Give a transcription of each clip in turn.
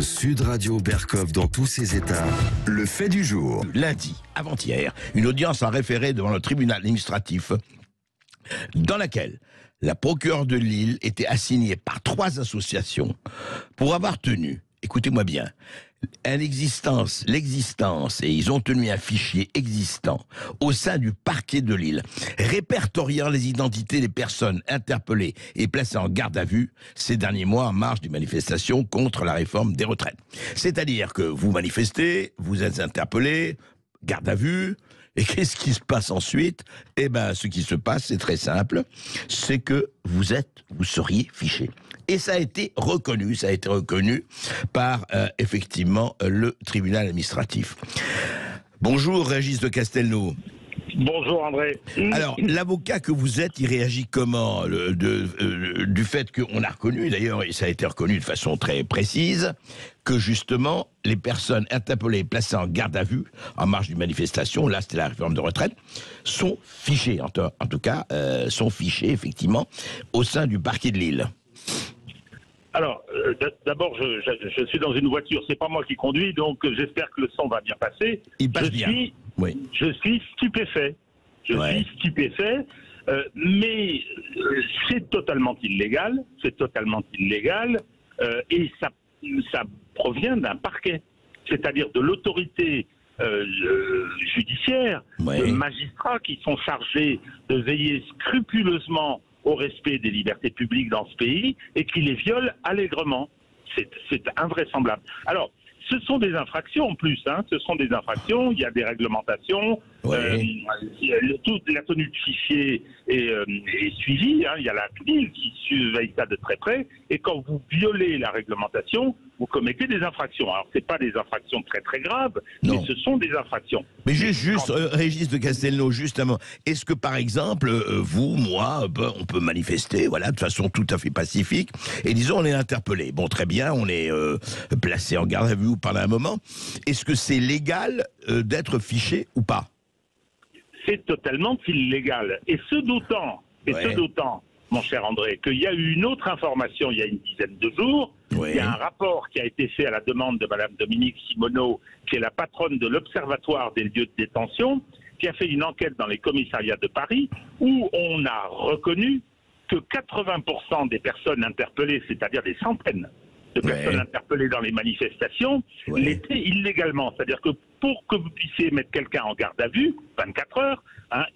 Sud Radio Berkov dans tous ses états. Le fait du jour. Lundi, avant-hier, une audience en référé devant le tribunal administratif dans laquelle la procureure de Lille était assignée par 3 associations pour avoir tenu, écoutez-moi bien, l'existence, et ils ont tenu un fichier existant au sein du parquet de Lille, répertoriant les identités des personnes interpellées et placées en garde à vue ces derniers mois en marge des manifestations contre la réforme des retraites. C'est-à-dire que vous manifestez, vous êtes interpellé, garde à vue, et qu'est-ce qui se passe ensuite? Eh bien, ce qui se passe, c'est très simple, c'est que vous seriez fiché. Et ça a été reconnu par, effectivement, le tribunal administratif. Bonjour, Régis de Castelnau. Bonjour André. Alors, l'avocat que vous êtes, il réagit comment du fait qu'on a reconnu, d'ailleurs, et ça a été reconnu de façon très précise, que justement, les personnes interpellées, placées en garde à vue, en marge d'une manifestation, là c'était la réforme de retraite, sont fichées, en tout cas, sont fichées, effectivement, au sein du parquet de Lille. Alors, d'abord, je suis dans une voiture, c'est pas moi qui conduis, donc j'espère que le son va bien passer. Il passe bien. Oui. Je suis stupéfait. Suis stupéfait, mais c'est totalement illégal. Et ça provient d'un parquet, c'est-à-dire de l'autorité judiciaire, de magistrats qui sont chargés de veiller scrupuleusement au respect des libertés publiques dans ce pays et qui les violent allègrement. C'est invraisemblable. Alors, ce sont des infractions en plus, ce sont des infractions, il y a des réglementations, toute la tenue de fichier est suivie, il y a la CNIL qui surveille ça de très près, et quand vous violez la réglementation, vous commettez des infractions. Alors, ce n'est pas des infractions très très graves, mais ce sont des infractions. Mais juste Régis de Castelnau, justement, est-ce que par exemple, vous, moi, on peut manifester, voilà, de façon tout à fait pacifique, et disons on est interpellé, bon très bien, on est placé en garde à vue pendant un moment, est-ce que c'est légal d'être fiché ou pas? C'est totalement illégal. Et ce d'autant, mon cher André, qu'il y a eu une autre information il y a une dizaine de jours. Il y a un rapport qui a été fait à la demande de Madame Dominique Simoneau, qui est la patronne de l'Observatoire des lieux de détention, qui a fait une enquête dans les commissariats de Paris, où on a reconnu que 80% des personnes interpellées, c'est-à-dire des centaines de personnes interpellées dans les manifestations, l'étaient illégalement. C'est-à-dire que pour que vous puissiez mettre quelqu'un en garde à vue, 24 heures,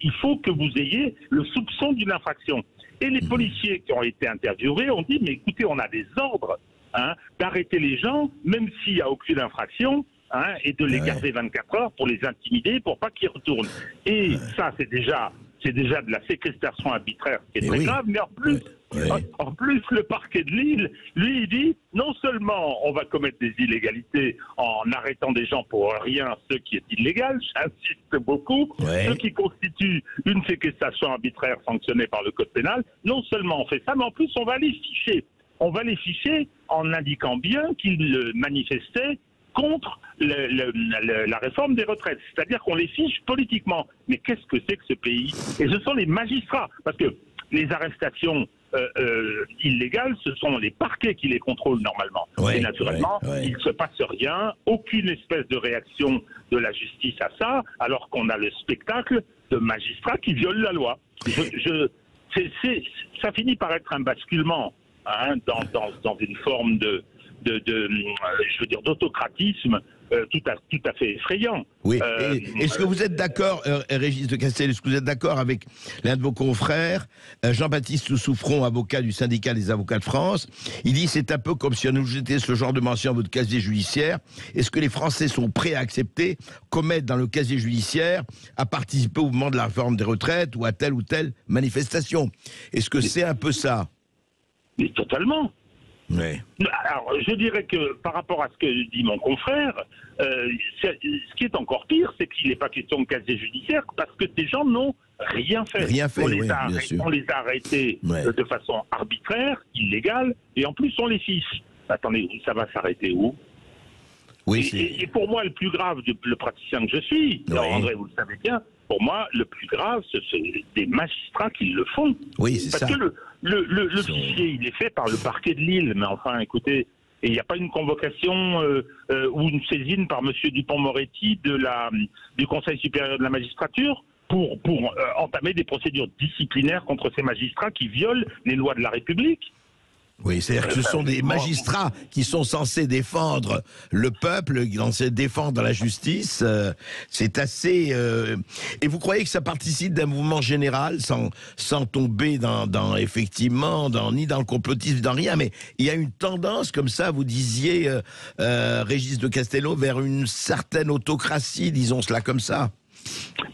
il faut que vous ayez le soupçon d'une infraction. Et les policiers qui ont été interviewés ont dit, mais écoutez, on a des ordres d'arrêter les gens, même s'il n'y a aucune infraction, et de les garder 24 heures pour les intimider, pour pas qu'ils retournent. Et ça, c'est déjà de la séquestration arbitraire qui est très grave, mais en plus, le parquet de Lille, lui, il dit, non seulement on va commettre des illégalités en arrêtant des gens pour rien, ce qui est illégal, j'insiste beaucoup, ce qui constitue une séquestration arbitraire sanctionnée par le code pénal, non seulement on fait ça, mais en plus on va les ficher. On va les ficher en indiquant bien qu'ils manifestaient contre la réforme des retraites. C'est-à-dire qu'on les fiche politiquement. Mais qu'est-ce que c'est que ce pays? Et ce sont les magistrats. Parce que les arrestations illégales, ce sont les parquets qui les contrôlent normalement. Et naturellement, il ne se passe rien, aucune espèce de réaction de la justice à ça, alors qu'on a le spectacle de magistrats qui violent la loi. Ça finit par être un basculement dans une forme d'autocratisme tout à fait effrayant. Oui. Est-ce que vous êtes d'accord, Régis de Castel, est-ce que vous êtes d'accord avec l'un de vos confrères, Jean-Baptiste Souffron, avocat du syndicat des avocats de France? Il dit c'est un peu comme si on nous jetait ce genre de mention à votre casier judiciaire. Est-ce que les Français sont prêts à accepter qu'on mette dans le casier judiciaire à participer au mouvement de la réforme des retraites ou à telle manifestation? Est-ce que c'est un peu ça? Mais totalement. Alors, je dirais que par rapport à ce que dit mon confrère, ce qui est encore pire, c'est qu'il n'est pas question de casier judiciaire parce que des gens n'ont rien fait. On les a arrêtés de façon arbitraire, illégale, et en plus on les fiche. Attendez, ça va s'arrêter où? Et pour moi, le plus grave, le praticien que je suis, André, vous le savez bien, pour moi, le plus grave, c'est des magistrats qui le font. Oui, c'est ça. Parce que le fichier, il est fait par le parquet de Lille. Mais enfin, écoutez, Et il n'y a pas une convocation ou une saisine par M. Dupond-Moretti du Conseil supérieur de la magistrature pour entamer des procédures disciplinaires contre ces magistrats qui violent les lois de la République. Oui, c'est-à-dire que ce sont des magistrats qui sont censés défendre le peuple, qui sont censés défendre la justice. C'est assez... Et vous croyez que ça participe d'un mouvement général, sans tomber effectivement, ni dans le complotisme, dans rien, mais il y a une tendance, comme ça, vous disiez, Régis de Castelnau, vers une certaine autocratie, disons cela comme ça.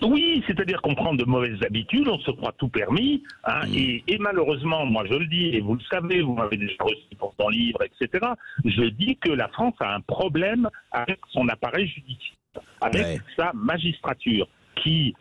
Oui, c'est-à-dire qu'on prend de mauvaises habitudes, on se croit tout permis, hein, et malheureusement, moi je le dis, et vous le savez, vous m'avez déjà reçu pour ton livre, etc., je dis que la France a un problème avec son appareil judiciaire, avec sa magistrature, qui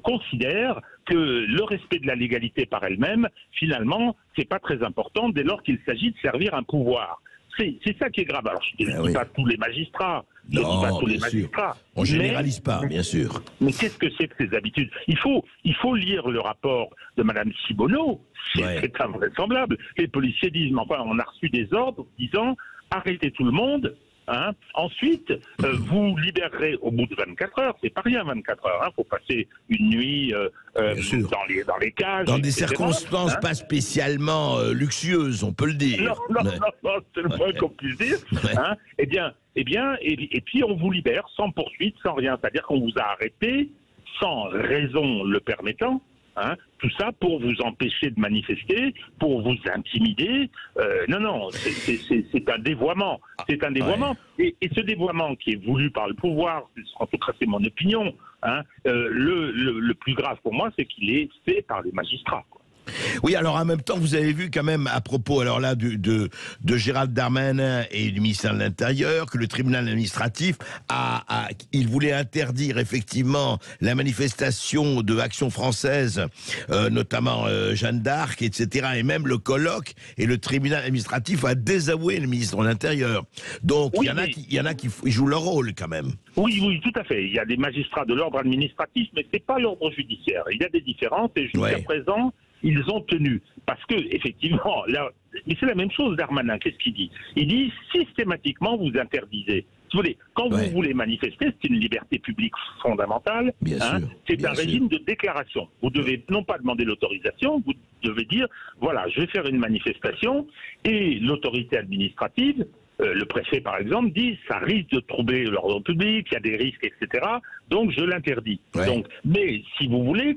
considère que le respect de la légalité par elle-même, finalement, c'est pas très important dès lors qu'il s'agit de servir un pouvoir. C'est ça qui est grave. Alors, je ne dis pas tous les magistrats. Je ne dis pas tous les magistrats. On ne généralise pas, bien sûr. Mais qu'est-ce que c'est que ces habitudes ? Il faut lire le rapport de Mme Cibonneau. C'est invraisemblable. Les policiers disent, mais enfin, on a reçu des ordres disant, arrêtez tout le monde. Hein. Ensuite, vous libérerez au bout de 24 heures. C'est pas rien, 24 heures. Faut passer une nuit dans les cages. Dans des circonstances pas spécialement luxueuses, on peut le dire. Non, c'est le moins qu'on puisse dire. Hein. Eh bien, et puis on vous libère sans poursuite, sans rien. C'est-à-dire qu'on vous a arrêté sans raison le permettant. Hein, tout ça pour vous empêcher de manifester, pour vous intimider. Non, c'est un dévoiement. C'est un dévoiement. Et ce dévoiement qui est voulu par le pouvoir, en tout cas c'est mon opinion, hein, le plus grave pour moi, c'est qu'il est fait par les magistrats, quoi. Oui, alors en même temps, vous avez vu quand même, à propos alors là de Gérald Darmanin et du ministère de l'Intérieur, que le tribunal administratif il voulait interdire effectivement la manifestation de Action française, notamment Jeanne d'Arc, etc. Et même le colloque, et le tribunal administratif a désavoué le ministre de l'Intérieur. Donc il y en a qui jouent leur rôle quand même. Oui, tout à fait. Il y a des magistrats de l'ordre administratif, mais c'est pas l'ordre judiciaire. Il y a des différences et jusqu'à présent, ils ont tenu. Parce que, effectivement, là, mais c'est la même chose, Darmanin. Qu'est-ce qu'il dit ? Il dit systématiquement, vous interdisez. Quand vous voulez manifester, c'est une liberté publique fondamentale. C'est un régime de déclaration. Vous devez non pas demander l'autorisation, vous devez dire, voilà, je vais faire une manifestation, et l'autorité administrative, le préfet par exemple, dit ça risque de troubler l'ordre public, il y a des risques, etc. Donc je l'interdis. Donc, mais si vous voulez,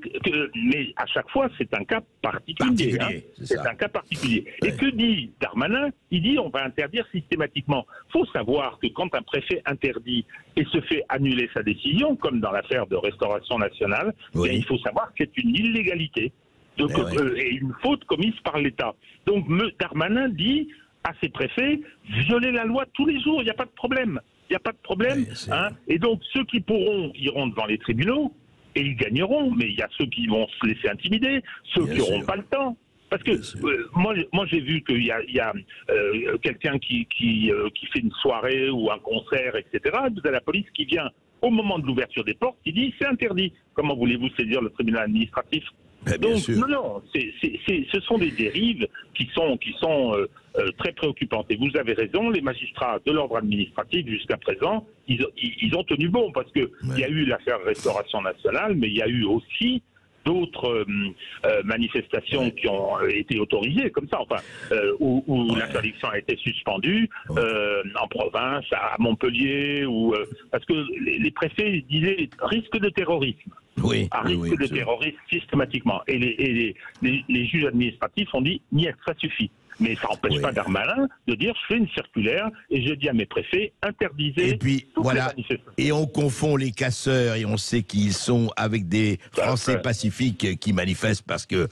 mais à chaque fois c'est un cas particulier. C'est un cas particulier. Et que dit Darmanin ? Il dit on va interdire systématiquement. Il faut savoir que quand un préfet interdit et se fait annuler sa décision, comme dans l'affaire de Restauration Nationale, il faut savoir que c'est une illégalité et une faute commise par l'État. Donc Darmanin dit à ces préfets, violer la loi tous les jours, il n'y a pas de problème. Il n'y a pas de problème. Et donc, ceux qui pourront iront devant les tribunaux et ils gagneront. Mais il y a ceux qui vont se laisser intimider, ceux qui n'auront pas le temps. Parce que moi j'ai vu qu'il y a quelqu'un qui fait une soirée ou un concert, etc. Vous avez la police qui vient au moment de l'ouverture des portes, qui dit c'est interdit. Comment voulez-vous saisir le tribunal administratif ? Donc, non, ce sont des dérives qui sont très préoccupantes. Et vous avez raison, les magistrats de l'ordre administratif, jusqu'à présent, ils ont tenu bon, parce qu'il y a eu l'affaire Restauration Nationale, mais il y a eu aussi d'autres manifestations qui ont été autorisées, comme ça, enfin, où l'interdiction a été suspendue, en province, à Montpellier, parce que les préfets disaient risque de terrorisme. Risque de terrorisme systématiquement. Et les juges administratifs ont dit, niet, ça suffit. Mais ça n'empêche pas Darmanin de dire je fais une circulaire et je dis à mes préfets interdisez. Et puis voilà, et on confond les casseurs et on sait qu'ils sont avec des Français pacifiques qui manifestent parce que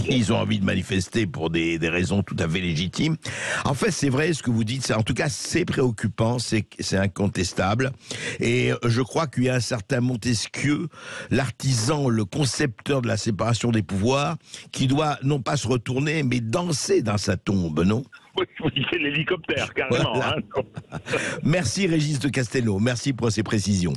ils ont envie de manifester pour des raisons tout à fait légitimes. En fait, c'est vrai ce que vous dites, en tout cas c'est préoccupant, c'est incontestable. Et je crois qu'il y a un certain Montesquieu, l'artisan, le concepteur de la séparation des pouvoirs, qui doit non pas se retourner mais danser dans sa tombe, non ? Oui, c'est l'hélicoptère, carrément. Voilà. Merci Régis de Castelnau, merci pour ces précisions.